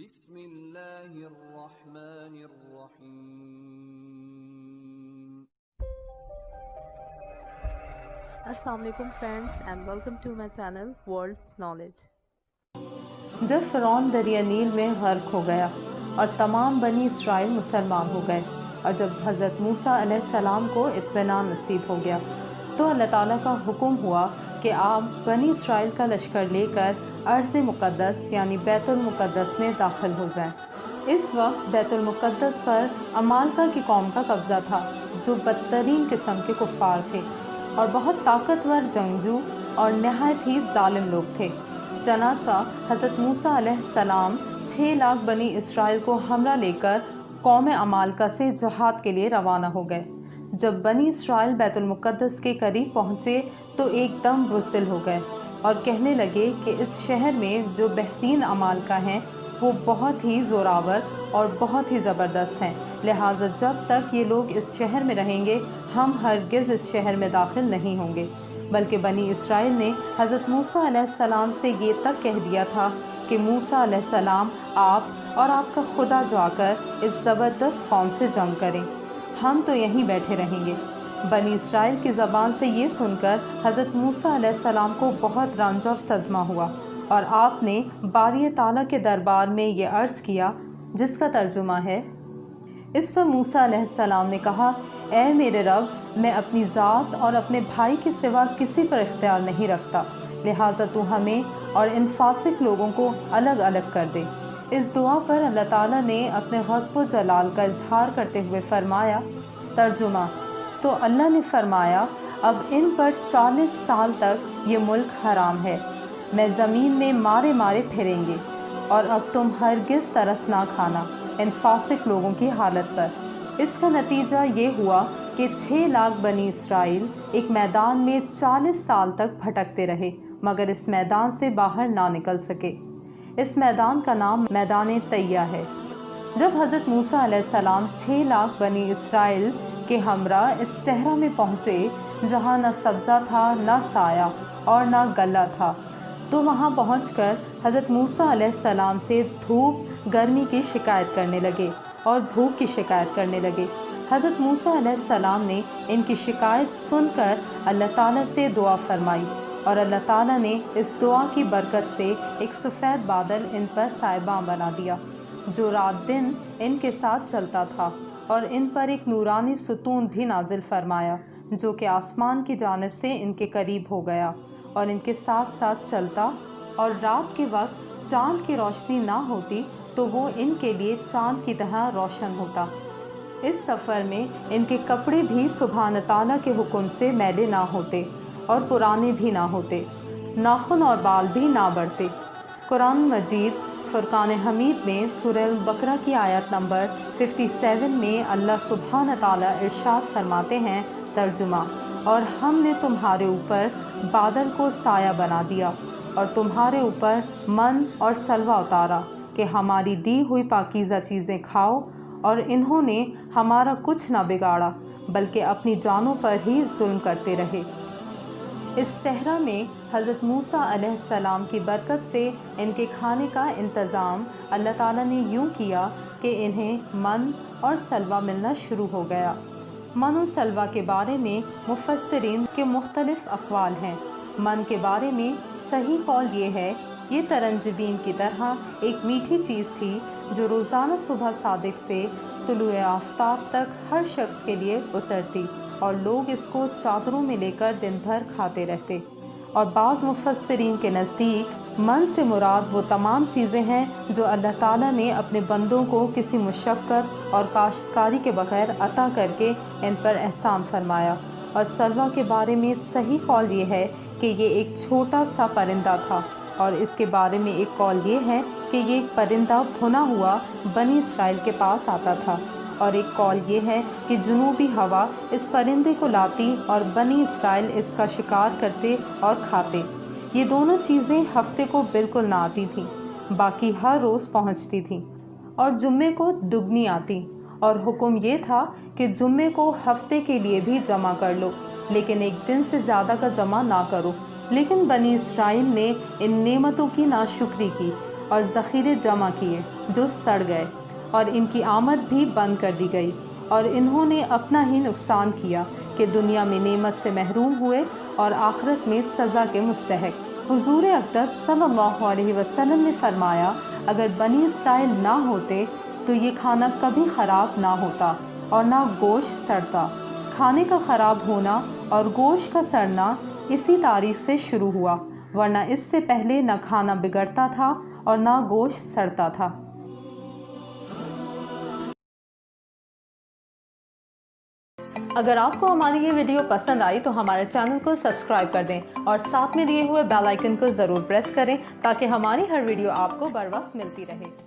بسم اللہ الرحمن الرحیم۔ السلام علیکم friends and welcome to my channel world's knowledge. جب فرعون دریا نیل میں غرق ہو گیا اور تمام بنی اسرائیل مسلمان ہو گئے، اور جب حضرت موسیٰ علیہ السلام کو اطمینان نصیب ہو گیا تو اللہ تعالیٰ کا حکم ہوا کہ آپ بنی اسرائیل کا لشکر لے کر ارض مقدس یعنی بیت المقدس میں داخل ہو جائیں۔ اس وقت بیت المقدس پر عمالقہ کی قوم کا قبضہ تھا، جو بدترین قسم کے کفار تھے اور بہت طاقتور جنگجو اور نہایت ہی ظالم لوگ تھے۔ چنانچہ حضرت موسیٰ علیہ السلام 6 لاکھ بنی اسرائیل کو ہمراہ لے کر قوم عمالقہ سے جہاد کے لیے روانہ ہو گئے۔ جب بنی اسرائیل بیت المقدس کے قریب پہنچے تو ایک دم بزدل ہو گئے اور کہنے لگے کہ اس شہر میں جو بہترین عمالقہ ہیں وہ بہت ہی زوراور اور بہت ہی زبردست ہیں، لہٰذا جب تک یہ لوگ اس شہر میں رہیں گے ہم ہرگز اس شہر میں داخل نہیں ہوں گے۔ بلکہ بنی اسرائیل نے حضرت موسیٰ علیہ السلام سے یہ تک کہہ دیا تھا کہ موسیٰ علیہ السلام آپ اور آپ کا خدا جا کر اس زبردست قوم سے جنگ کریں، ہم تو یہیں بیٹھے رہیں گے۔ بنی اسرائیل کی زبان سے یہ سن کر حضرت موسیٰ علیہ السلام کو بہت رنج اور صدمہ ہوا، اور آپ نے باری تعالیٰ کے دربار میں یہ عرض کیا، جس کا ترجمہ ہے۔ اس پر موسیٰ علیہ السلام نے کہا، اے میرے رب، میں اپنی ذات اور اپنے بھائی کے سوا کسی پر اختیار نہیں رکھتا، لہٰذا تو ہمیں اور ان فاسق لوگوں کو الگ الگ کر دے۔ اس دعا پر اللہ تعالیٰ نے اپنے غضب و جلال کا اظہار کرتے ہوئے فرمایا۔ ترجمہ: تو اللہ نے فرمایا، اب ان پر 40 سال تک یہ ملک حرام ہے، میں زمین میں مارے مارے پھریں گے، اور اب تم ہرگز ترس نہ کھانا ان فاسق لوگوں کی حالت پر۔ اس کا نتیجہ یہ ہوا کہ 6 لاکھ بنی اسرائیل ایک میدان میں 40 سال تک بھٹکتے رہے، مگر اس میدان سے باہر نہ نکل سکے۔ اس میدان کا نام میدان طیہ ہے۔ جب حضرت موسیٰ علیہ السلام 6 لاکھ بنی اسرائیل کے ہمراہ اس صحرا میں پہنچے، جہاں نہ سبزہ تھا، نہ سایہ اور نہ گلہ تھا، تو وہاں پہنچ کر حضرت موسیٰ علیہ السلام سے دھوپ گرمی کی شکایت کرنے لگے اور بھوک کی شکایت کرنے لگے۔ حضرت موسیٰ علیہ السلام نے ان کی شکایت سن کر اللہ تعالیٰ سے دعا فرمائی، اور اللہ تعالیٰ نے اس دعا کی برکت سے ایک سفید بادل ان پر سائباں بنا دیا، جو رات دن ان کے ساتھ چلتا تھا، اور ان پر ایک نورانی ستون بھی نازل فرمایا، جو کہ آسمان کی جانب سے ان کے قریب ہو گیا اور ان کے ساتھ ساتھ چلتا، اور رات کے وقت چاند کی روشنی نہ ہوتی تو وہ ان کے لیے چاند کی طرح روشن ہوتا۔ اس سفر میں ان کے کپڑے بھی سبحان تعالیٰ کے حکم سے میلے نہ ہوتے اور پرانے بھی نہ ہوتے، ناخن اور بال بھی نہ بڑھتے۔ قرآن مجید فرقان حمید میں سورہ البقرہ کی آیت نمبر 57 میں اللہ سبحانہ تعالیٰ ارشاد فرماتے ہیں۔ ترجمہ: اور ہم نے تمہارے اوپر بادل کو سایہ بنا دیا اور تمہارے اوپر من اور سلوہ اتارا کہ ہماری دی ہوئی پاکیزہ چیزیں کھاؤ، اور انہوں نے ہمارا کچھ نہ بگاڑا بلکہ اپنی جانوں پر ہی ظلم کرتے رہے۔ اس صحرا میں حضرت موسیٰ علیہ السلام کی برکت سے ان کے کھانے کا انتظام اللہ تعالیٰ نے یوں کیا کہ انہیں من اور سلوہ ملنا شروع ہو گیا۔ من و سلوہ کے بارے میں مفسرین کے مختلف اقوال ہیں۔ من کے بارے میں صحیح قول یہ ہے، یہ ترنجبین کی طرح ایک میٹھی چیز تھی جو روزانہ صبح صادق سے طلوع آفتاب تک ہر شخص کے لیے اترتی، اور لوگ اس کو چادروں میں لے کر دن بھر کھاتے رہتے۔ اور بعض مفسرین کے نزدیک من سے مراد وہ تمام چیزیں ہیں جو اللہ تعالیٰ نے اپنے بندوں کو کسی مشقت اور کاشتکاری کے بغیر عطا کر کے ان پر احسان فرمایا۔ اور سلوہ کے بارے میں صحیح قول یہ ہے کہ یہ ایک چھوٹا سا پرندہ تھا، اور اس کے بارے میں ایک قول یہ ہے کہ یہ ایک پرندہ بھنا ہوا بنی اسرائیل کے پاس آتا تھا، اور ایک قول یہ ہے کہ جنوبی ہوا اس پرندے کو لاتی اور بنی اسرائیل اس کا شکار کرتے اور کھاتے۔ یہ دونوں چیزیں ہفتے کو بالکل نہ آتی تھیں، باقی ہر روز پہنچتی تھیں، اور جمعے کو دگنی آتی، اور حکم یہ تھا کہ جمعے کو ہفتے کے لیے بھی جمع کر لو، لیکن ایک دن سے زیادہ کا جمع نہ کرو۔ لیکن بنی اسرائیل نے ان نعمتوں کی ناشکری کی اور ذخیرے جمع کیے جو سڑ گئے، اور ان کی آمد بھی بند کر دی گئی، اور انہوں نے اپنا ہی نقصان کیا کہ دنیا میں نعمت سے محروم ہوئے اور آخرت میں سزا کے مستحق۔ حضور اقدس صلی اللہ علیہ وسلم نے فرمایا، اگر بنی اسرائیل نہ ہوتے تو یہ کھانا کبھی خراب نہ ہوتا اور نہ گوشت سڑتا۔ کھانے کا خراب ہونا اور گوشت کا سڑنا اسی تاریخ سے شروع ہوا، ورنہ اس سے پہلے نہ کھانا بگڑتا تھا اور نہ گوشت سڑتا تھا۔ اگر آپ کو ہماری یہ ویڈیو پسند آئی تو ہمارے چینل کو سبسکرائب کر دیں اور ساتھ میں دیے ہوئے بیل آئیکن کو ضرور پریس کریں تاکہ ہماری ہر ویڈیو آپ کو بر وقت ملتی رہے۔